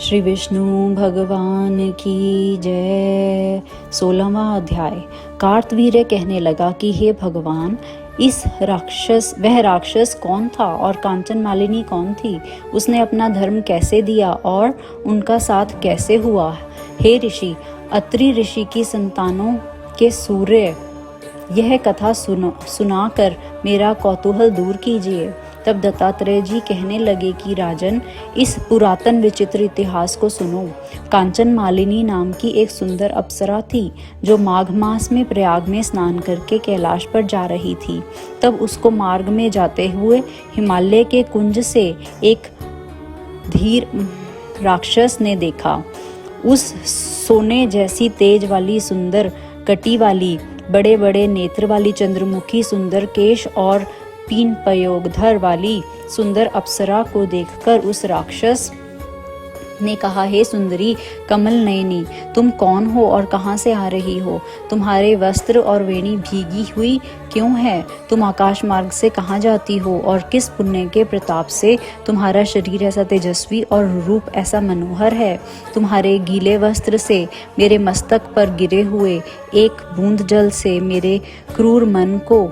श्री विष्णु भगवान की जय। 16वां अध्याय। कार्तवीर्य कहने लगा कि हे भगवान, वह राक्षस कौन था और कांचन मालिनी कौन थी? उसने अपना धर्म कैसे दिया और उनका साथ कैसे हुआ? हे ऋषि, अत्रि ऋषि की संतानों के सूर्य, यह कथा सुनाकर मेरा कौतूहल दूर कीजिए। तब दत्तात्रेय जी कहने लगे कि राजन, इस पुरातन विचित्र इतिहास को सुनो। कांचन मालिनी नाम की एक सुंदर अप्सरा थी जो माघ मास में प्रयाग में स्नान करके कैलाश पर जा रही थी। तब उसको मार्ग में जाते हुए हिमालय के कुंज से एक धीर राक्षस ने देखा। उस सोने जैसी तेज वाली, सुंदर कटी वाली, बड़े बड़े नेत्र वाली, चंद्रमुखी, सुंदर केश और पीन पयोगधर वाली सुंदर अप्सरा को देखकर उस राक्षस ने कहा, हे सुंदरी कमल नयनी, तुम कौन हो और कहां से आ रही हो? तुम्हारे वस्त्र और वेणी भीगी हुई क्यों है? तुम आकाश मार्ग से कहां जाती हो और किस पुण्य के प्रताप से तुम्हारा शरीर ऐसा तेजस्वी और रूप ऐसा मनोहर है? तुम्हारे गीले वस्त्र से मेरे मस्तक पर गिरे हुए एक बूंद जल से मेरे क्रूर मन को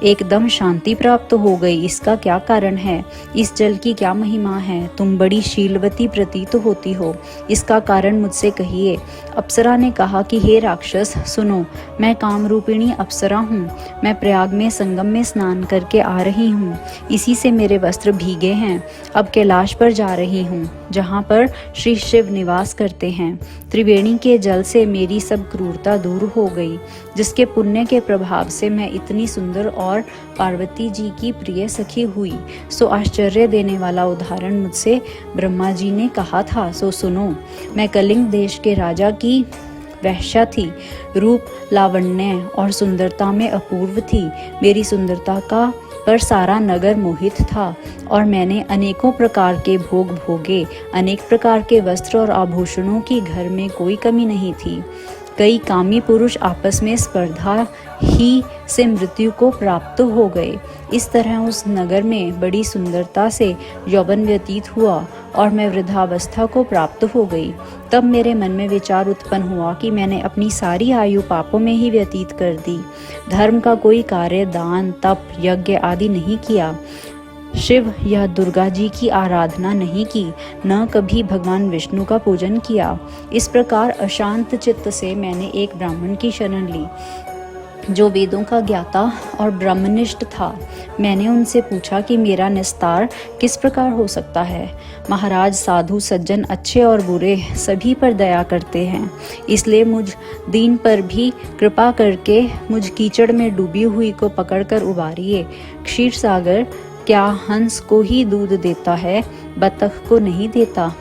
एकदम शांति प्राप्त हो गई। इसका क्या कारण है? इस जल की क्या महिमा है? तुम बड़ी शीलवती प्रतीत होती हो, इसका कारण मुझसे कहिए। अप्सरा ने कहा कि हे राक्षस, सुनो, मैं कामरूपिणी अप्सरा हूँ। मैं प्रयाग में संगम में स्नान करके आ रही हूँ। इसी से मेरे वस्त्र भीगे हैं। अब कैलाश पर जा रही हूँ, जहाँ पर श्री शिव निवास करते हैं। त्रिवेणी के जल से मेरी सब क्रूरता दूर हो गई, जिसके पुण्य के प्रभाव से मैं इतनी सुंदर और पार्वती जी की प्रिय सखी हुई। सो आश्चर्य देने वाला उदाहरण मुझसे ब्रह्मा जी ने कहा था, सो सुनो। मैं कलिंग देश के राजा की वैश्या थी। रूप, लावण्य और सुंदरता में अपूर्व थी। मेरी सुंदरता का पर सारा नगर मोहित था और मैंने अनेकों प्रकार के भोग भोगे। अनेक प्रकार के वस्त्र और आभूषणों की घर में कोई कमी नहीं थी। कई कामी पुरुष आपस में स्पर्धा ही से मृत्यु को प्राप्त हो गए। इस तरह उस नगर में बड़ी सुंदरता से यौवन व्यतीत हुआ और मैं वृद्धावस्था को प्राप्त हो गई। तब मेरे मन में विचार उत्पन्न हुआ कि मैंने अपनी सारी आयु पापों में ही व्यतीत कर दी। धर्म का कोई कार्य, दान, तप, यज्ञ आदि नहीं किया। शिव या दुर्गा जी की आराधना नहीं की, न कभी भगवान विष्णु का पूजन किया। इस प्रकार अशांत चित्त से मैंने एक ब्राह्मण की शरण ली, जो वेदों का ज्ञाता और ब्रह्मनिष्ठ था। मैंने उनसे पूछा कि मेरा निस्तार किस प्रकार हो सकता है। महाराज, साधु सज्जन, अच्छे और बुरे सभी पर दया करते हैं, इसलिए मुझ दीन पर भी कृपा करके मुझ कीचड़ में डूबी हुई को पकड़कर उबारिए। क्षीर सागर क्या हंस को ही दूध देता है, बतख को नहीं देता?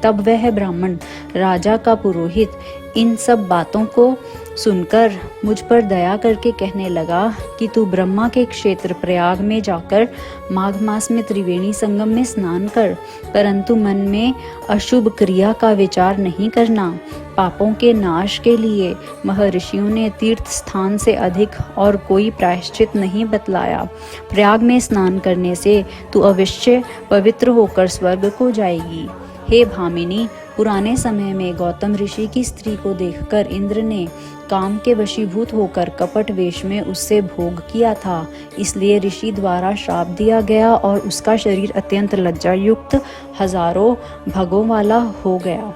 तब वह ब्राह्मण, राजा का पुरोहित, इन सब बातों को सुनकर मुझ पर दया करके कहने लगा कि तू ब्रह्मा के क्षेत्र प्रयाग में जाकर माघ मास में त्रिवेणी संगम में स्नान कर, परंतु मन में अशुभ क्रिया का विचार नहीं करना। पापों के नाश के लिए महर्षियों ने तीर्थ स्थान से अधिक और कोई प्रायश्चित नहीं बतलाया। प्रयाग में स्नान करने से तू अवश्य पवित्र होकर स्वर्ग को जाएगी। हे भामिनी, पुराने समय में गौतम ऋषि की स्त्री को देखकर इंद्र ने काम के वशीभूत होकर कपट वेश में उससे भोग किया था। इसलिए ऋषि द्वारा श्राप दिया गया और उसका शरीर अत्यंत लज्जा युक्त हजारों भगों वाला हो गया।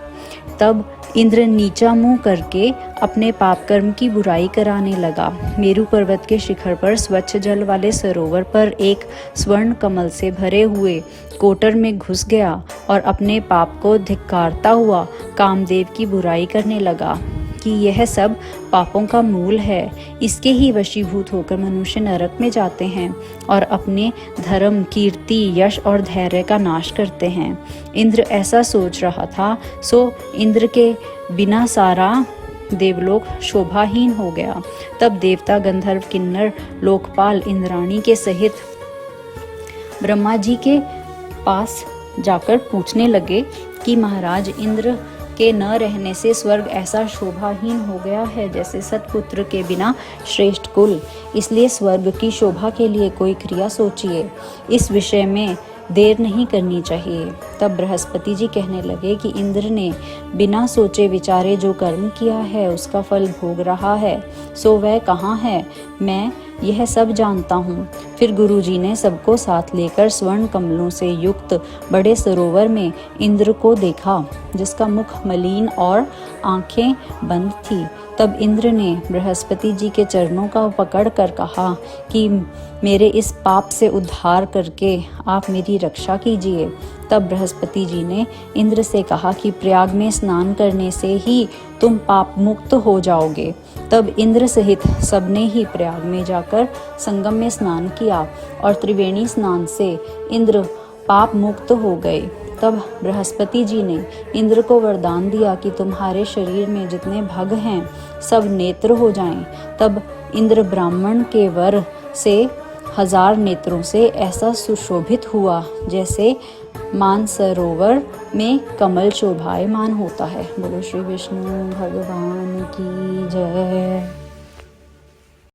तब इंद्र नीचा मुंह करके अपने पाप कर्म की बुराई कराने लगा। मेरु पर्वत के शिखर पर स्वच्छ जल वाले सरोवर पर एक स्वर्ण कमल से भरे हुए कोटर में घुस गया और अपने पाप को धिक्कारता हुआ कामदेव की बुराई करने लगा कि यह सब पापों का मूल है। इसके ही वशीभूत होकर मनुष्य नरक में जाते हैं और अपने धर्म, कीर्ति, यश और धैर्य का नाश करते हैं। इंद्र ऐसा सोच रहा था, सो इंद्र के बिना सारा देवलोक शोभाहीन हो गया। तब देवता, गंधर्व, किन्नर, लोकपाल इंद्राणी के सहित ब्रह्मा जी के पास जाकर पूछने लगे कि महाराज, इंद्र के न रहने से स्वर्ग ऐसा शोभाहीन हो गया है जैसे सतपुत्र के बिना श्रेष्ठ कुल। इसलिए स्वर्ग की शोभा के लिए कोई क्रिया सोचिए। इस विषय में देर नहीं करनी चाहिए। तब बृहस्पति जी कहने लगे कि इंद्र ने बिना सोचे विचारे जो कर्म किया है उसका फल भोग रहा है, सो वह कहाँ है, मैं यह सब जानता हूँ। फिर गुरुजी ने सबको साथ लेकर स्वर्ण कमलों से युक्त बड़े सरोवर में इंद्र को देखा, जिसका मुख मलिन और आंखें बंद थी। तब इंद्र ने बृहस्पति जी के चरणों का पकड़ कर कहा कि मेरे इस पाप से उद्धार करके आप मेरी रक्षा कीजिए। तब बृहस्पति जी ने इंद्र से कहा कि प्रयाग में स्नान करने से ही तुम पाप मुक्त हो जाओगे। तब इंद्र सहित सबने ही प्रयाग में जाकर संगम में स्नान किया और त्रिवेणी स्नान से इंद्र पाप मुक्त हो गए। तब बृहस्पति जी ने इंद्र को वरदान दिया कि तुम्हारे शरीर में जितने भग हैं सब नेत्र हो जाएं। तब इंद्र ब्राह्मण के वर से 1000 नेत्रों से ऐसा सुशोभित हुआ जैसे मानसरोवर में कमल शोभायमान होता है। बोलो श्री विष्णु भगवान की जय।